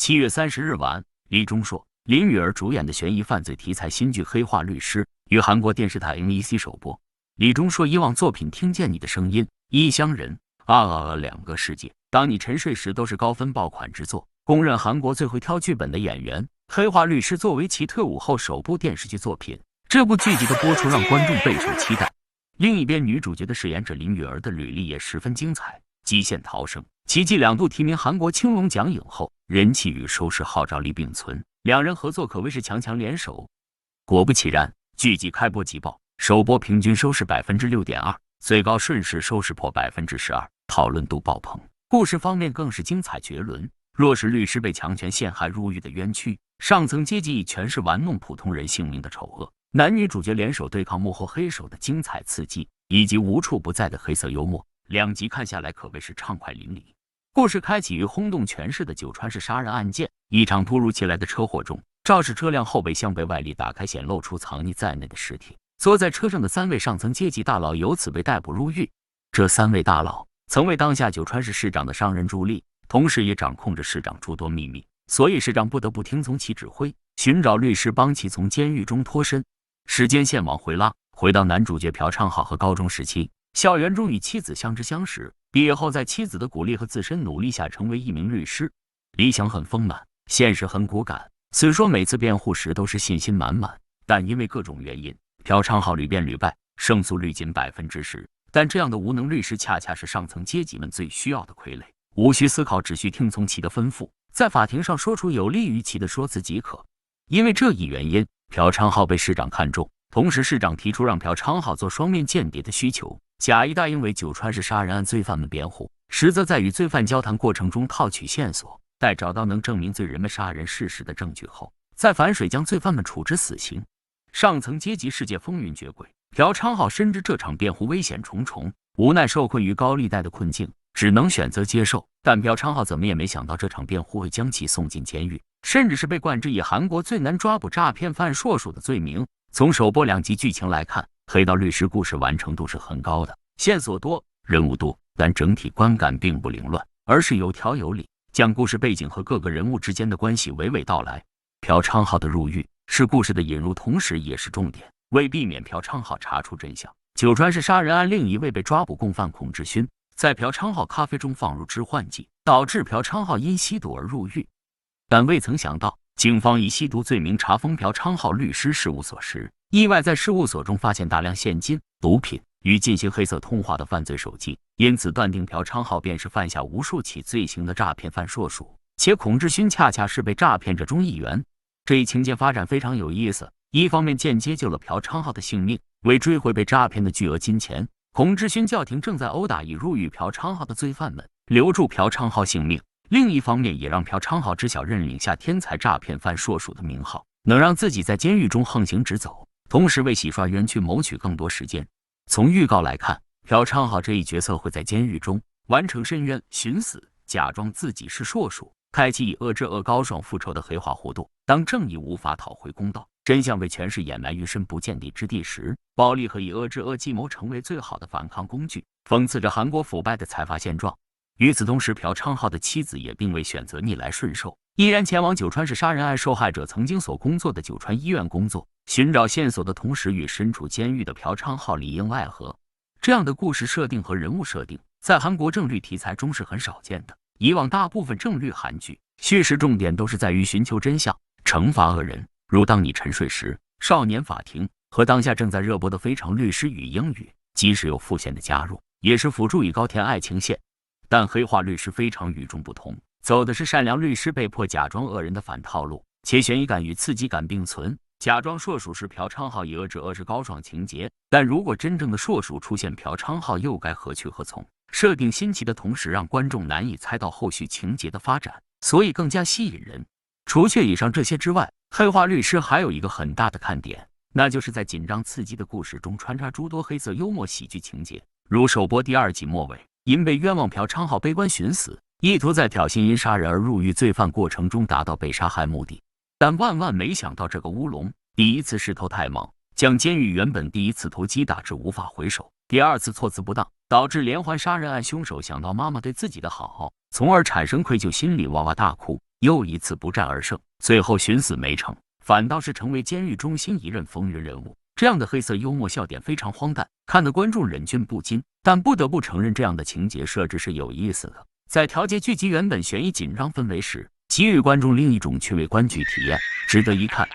7月30日晚，李钟硕、林允儿主演的悬疑犯罪题材新剧《黑化律师》于韩国电视台 NEC 首播。李钟硕以往作品《听见你的声音》《异乡人》两个世界。当你沉睡时都是高分爆款之作，公认韩国最会挑剧本的演员。《黑化律师》作为其退伍后首部电视剧作品，这部剧集的播出让观众备受期待。另一边，女主角的饰演者林允儿的履历也十分精彩，极限逃生、奇迹2度提名韩国青龙奖影后，人气与收视号召力并存，两人合作可谓是强强联手。果不其然，剧集开播即爆，首播平均收视 6.2%， 最高瞬时收视破 12%， 讨论度爆棚。故事方面更是精彩绝伦。若是律师被强权陷害入狱的冤屈，上层阶级以权势玩弄普通人性命的丑恶，男女主角联手对抗幕后黑手的精彩刺激，以及无处不在的黑色幽默，两集看下来可谓是畅快淋漓。故事开启于轰动全市的九川市杀人案件，一场突如其来的车祸中，肇事车辆后备箱被外力打开，显露出藏匿在内的尸体。坐在车上的3位上层阶级大佬由此被逮捕入狱。这3位大佬曾为当下九川市市长的商人助力，同时也掌控着市长诸多秘密，所以市长不得不听从其指挥，寻找律师帮其从监狱中脱身。时间线往回拉，回到男主角朴昌浩和高中时期，校园中与妻子相知相识，毕业后在妻子的鼓励和自身努力下成为一名律师。理想很丰满，现实很骨感。虽说每次辩护时都是信心满满，但因为各种原因，朴昌浩屡辩屡败，胜诉率仅 10%。但这样的无能律师恰恰是上层阶级们最需要的傀儡，无需思考，只需听从其的吩咐，在法庭上说出有利于其的说辞即可。因为这一原因，朴昌浩被市长看中，同时市长提出让朴昌浩做双面间谍的需求，假意答应为九川市杀人案罪犯们辩护，实则在与罪犯交谈过程中套取线索，待找到能证明罪人们杀人事实的证据后，再反水将罪犯们处置死刑。上层阶级世界风云蹶轨，朴昌浩深知这场辩护危险重重，无奈受困于高利贷的困境，只能选择接受。但朴昌浩怎么也没想到，这场辩护会将其送进监狱，甚至是被冠之以韩国最难抓捕诈骗犯硕鼠的罪名。从首播2集剧情来看，黑道律师故事完成度是很高的，线索多，人物多，但整体观感并不凌乱，而是有条有理，将故事背景和各个人物之间的关系娓娓道来。朴昌浩的入狱是故事的引入，同时也是重点。为避免朴昌浩查出真相，九川市杀人案另一位被抓捕共犯孔志勋在朴昌浩咖啡中放入致幻剂，导致朴昌浩因吸毒而入狱。但未曾想到，警方以吸毒罪名查封朴昌浩律师事务所时，意外在事务所中发现大量现金、毒品与进行黑色通话的犯罪手机，因此断定朴昌浩便是犯下无数起罪行的诈骗犯硕鼠，且孔志勋恰恰是被诈骗者中一员。这一情节发展非常有意思，一方面间接救了朴昌浩的性命，为追回被诈骗的巨额金钱，孔志勋叫停正在殴打已入狱朴昌浩的罪犯们，留住朴昌浩性命；另一方面也让朴昌浩知晓认领下天才诈骗犯硕鼠的名号，能让自己在监狱中横行直走，同时为洗刷冤屈谋取更多时间。从预告来看，朴昌浩这一角色会在监狱中完成申冤、寻死，假装自己是硕鼠，开启以恶之恶高爽复仇的黑化弧度。当正义无法讨回公道，真相被权势掩埋于深不见底之地时，暴力和以恶制恶计谋成为最好的反抗工具，讽刺着韩国腐败的财阀现状。与此同时，朴昌浩的妻子也并未选择逆来顺受，依然前往九川市杀人案受害者曾经所工作的九川医院工作，寻找线索的同时与身处监狱的朴昌浩里应外合。这样的故事设定和人物设定，在韩国正律题材中是很少见的。以往大部分正律韩剧叙事重点都是在于寻求真相，惩罚恶人，如当你沉睡时、少年法庭和当下正在热播的非常律师与英语，即使有副线的加入，也是辅助以高甜爱情线。但黑化律师非常与众不同，走的是善良律师被迫假装恶人的反套路，且悬疑感与刺激感并存。假装硕鼠是朴昌浩以恶制恶是高爽情节，但如果真正的硕鼠出现，朴昌浩又该何去何从？设定新奇的同时，让观众难以猜到后续情节的发展，所以更加吸引人。除却以上这些之外，黑化律师还有一个很大的看点，那就是在紧张刺激的故事中穿插诸多黑色幽默喜剧情节，如首播第2集末尾，因被冤枉朴昌浩悲观寻死，意图在挑衅因杀人而入狱罪犯过程中达到被杀害目的。但万万没想到，这个乌龙第一次势头太猛，将监狱原本第一次投机打至无法回首，第2次措辞不当，导致连环杀人案凶手想到妈妈对自己的好，从而产生愧疚心理，哇哇大哭。又一次不战而胜，最后寻死没成，反倒是成为监狱中新一任风云人物。这样的黑色幽默笑点非常荒诞，看得观众忍俊不禁。但不得不承认，这样的情节设置是有意思的，在调节剧集原本悬疑紧张氛围时，给予观众另一种趣味观剧体验，值得一看。